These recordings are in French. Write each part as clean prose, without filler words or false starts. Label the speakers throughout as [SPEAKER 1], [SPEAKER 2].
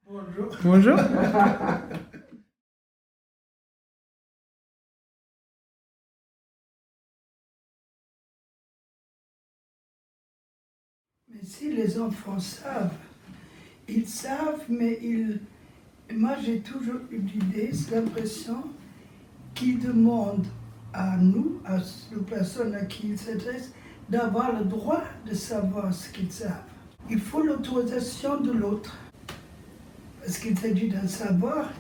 [SPEAKER 1] Bonjour. Bonjour.
[SPEAKER 2] Mais si les enfants savent, ils savent, mais moi j'ai toujours eu l'idée, c'est l'impression qu'ils demandent à nous, aux personnes à qui ils s'adressent, d'avoir le droit de savoir ce qu'ils savent. Il faut l'autorisation de l'autre, parce qu'il s'agit d'un savoir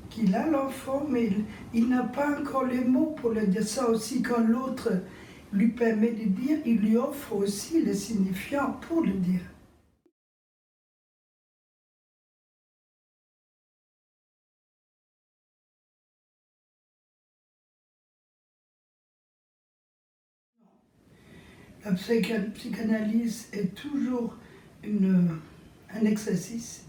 [SPEAKER 2] qu'il a l'enfant, mais il n'a pas encore les mots pour le dire. Ça aussi, quand l'autre lui permet de dire, il lui offre aussi le signifiant pour le dire. La psychanalyse est toujours un exercice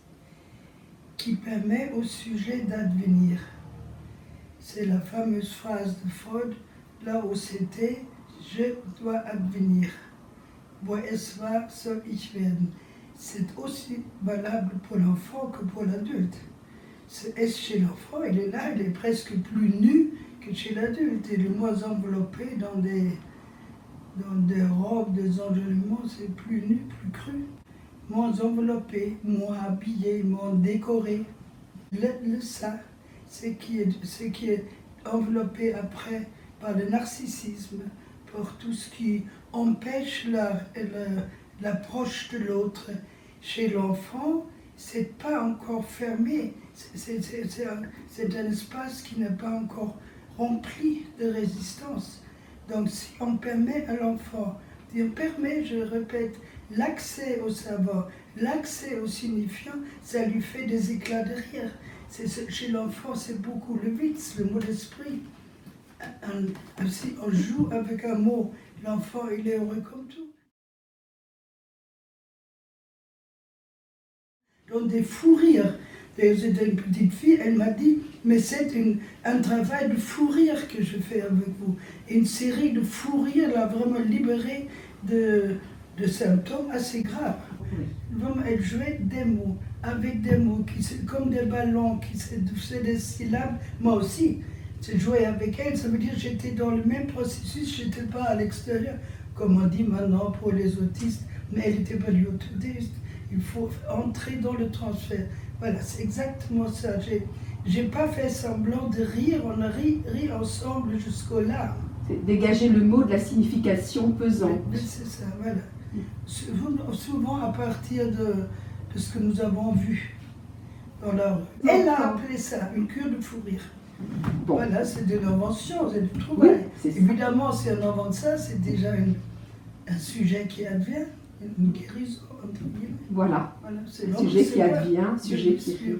[SPEAKER 2] qui permet au sujet d'advenir. C'est la fameuse phrase de Freud, là où c'était « je dois advenir ». Wo es war, soll ich werden. C'est aussi valable pour l'enfant que pour l'adulte. Est chez l'enfant, il est là, il est presque plus nu que chez l'adulte. Il est moins enveloppé dans des robes, des enjolivements, c'est plus nu, plus cru. Moins enveloppé, moins habillé, moins décoré. Le ça, ce qui est enveloppé par le narcissisme, par tout ce qui empêche l'approche de l'autre. Chez l'enfant, c'est pas encore fermé, c'est un espace qui n'est pas encore rempli de résistance. Donc si on permet à l'enfant, si on permet, je répète, l'accès au savoir, l'accès au signifiant, ça lui fait des éclats de rire. Chez l'enfant, c'est beaucoup le Witz, le mot d'esprit. Si on joue avec un mot, l'enfant, il est heureux comme tout. Donc des fous rires. C'était une petite fille, elle m'a dit, mais c'est un travail de fou rire que je fais avec vous. Une série de fous rires l'a vraiment libérée de symptômes assez graves. Elle jouait des mots, avec des mots, comme des ballons, qui faisaient des syllabes. Moi aussi, j'ai joué avec elle, ça veut dire que j'étais dans le même processus, je n'étais pas à l'extérieur, comme on dit maintenant pour les autistes, mais elle n'était pas du autiste. Il faut entrer dans le transfert. Voilà, c'est exactement ça. J'ai pas fait semblant de rire, on a ri ensemble jusqu'aux larmes.
[SPEAKER 3] C'est dégager le mot de la signification pesante.
[SPEAKER 2] C'est ça, voilà. Souvent à partir de ce que nous avons vu dans la rue. Elle a appelé ça une cure de fou rire. Bon. Voilà, c'est de l'invention, c'est du travail. Oui, évidemment, si on invente ça, c'est déjà un sujet qui advient, une guérison, entre guillemets.
[SPEAKER 3] Voilà, sujet qui advient, sujet qui est...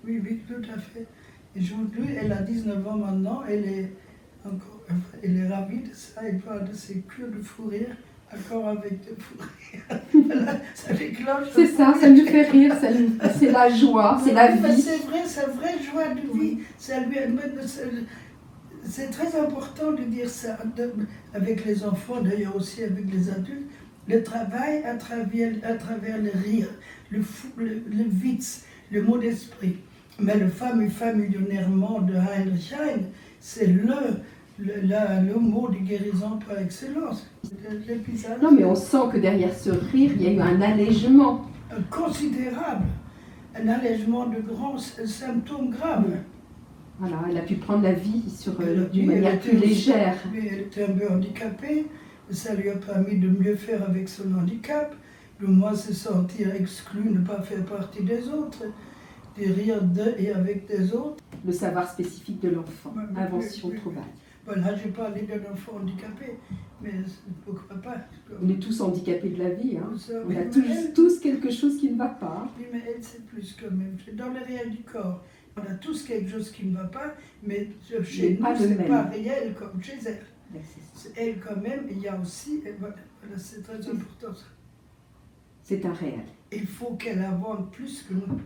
[SPEAKER 2] Oui, oui, tout à fait. Et aujourd'hui, elle a 19 ans maintenant, elle est ravie de ça, elle parle de ses cures de fou rire, encore avec de fou rire. Voilà, ça déclenche.
[SPEAKER 3] C'est ça, ça lui fait rire, c'est la joie, c'est la vie.
[SPEAKER 2] C'est vrai, c'est la vraie joie de vie. C'est très important de dire ça, avec les enfants, d'ailleurs aussi avec les adultes. Le travail à travers le rire, le Witz, le mot d'esprit. Mais le fameux millionnairement de Heinrich Heine, c'est le mot de guérison par excellence.
[SPEAKER 3] Non, mais on sent que derrière ce rire, il y a eu un allègement.
[SPEAKER 2] Considérable. Un allègement de grands symptômes graves.
[SPEAKER 3] Voilà, elle a pu prendre la vie d'une manière plus légère.
[SPEAKER 2] Elle était un peu handicapée. Ça lui a permis de mieux faire avec son handicap, de moins se sentir exclu, ne pas faire partie des autres, de rire de et avec des autres.
[SPEAKER 3] Le savoir spécifique de l'enfant, invention, trouvaille.
[SPEAKER 2] Voilà, j'ai parlé d'un enfant handicapé, mais pourquoi pas.
[SPEAKER 3] On est tous handicapés de la vie, hein. On a tous quelque chose qui ne va pas.
[SPEAKER 2] Oui, mais elle, c'est plus quand même. C'est dans le réel du corps. On a tous quelque chose qui ne va pas, mais chez nous, ce n'est pas réel comme chez elle. C'est elle quand même, il y a aussi, voilà, c'est très important ça.
[SPEAKER 3] C'est un réel.
[SPEAKER 2] Il faut qu'elle invente plus que nous.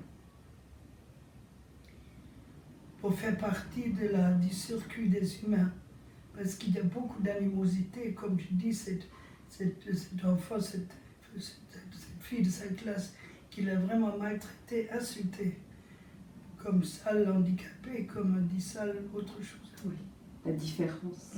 [SPEAKER 2] Pour faire partie du circuit des humains. Parce qu'il y a beaucoup d'animosité, comme je dis, cet enfant, cette fille de sa classe qu'il a vraiment maltraité, insulté, comme sale handicapé, comme on dit sale autre chose.
[SPEAKER 3] Oui, la différence.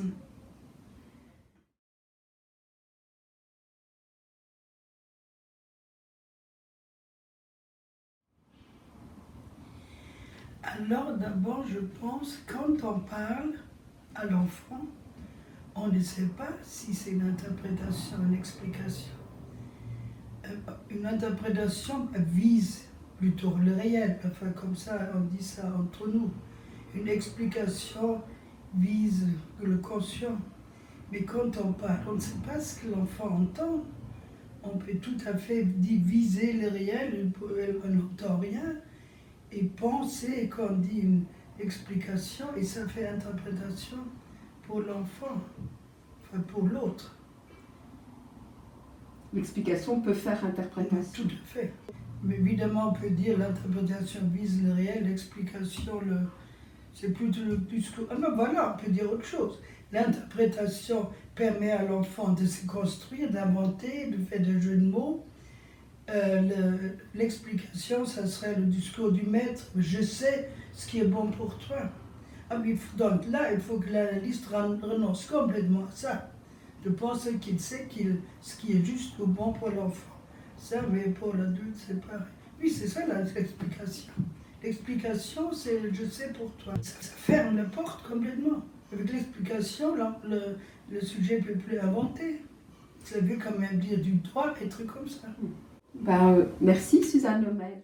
[SPEAKER 2] Alors d'abord, je pense, quand on parle à l'enfant, on ne sait pas si c'est une interprétation, une explication. Une interprétation vise plutôt le réel, enfin comme ça, on dit ça entre nous. Une explication vise le conscient. Mais quand on parle, on ne sait pas ce que l'enfant entend. On peut tout à fait viser le réel, on n'entend rien, et penser qu'on dit une explication, et ça fait interprétation pour l'enfant, enfin pour l'autre.
[SPEAKER 3] L'explication peut faire interprétation.
[SPEAKER 2] Tout à fait. Mais évidemment, on peut dire l'interprétation vise le réel, l'explication, c'est plutôt le discours. Ah ben voilà, on peut dire autre chose. L'interprétation permet à l'enfant de se construire, d'inventer, de faire des jeux de mots. L'explication, ça serait le discours du maître. Je sais ce qui est bon pour toi. Ah, mais donc là, il faut que l'analyste renonce complètement à ça. De penser qu'il sait ce qui est juste ou bon pour l'enfant. Ça, mais pour l'adulte, c'est pareil. Oui, c'est ça l'explication. L'explication, c'est je sais pour toi. Ça ferme la porte complètement. Avec l'explication, le sujet ne peut plus inventer. Ça veut quand même dire du droit, des trucs comme ça.
[SPEAKER 3] Merci Suzanne Lemel.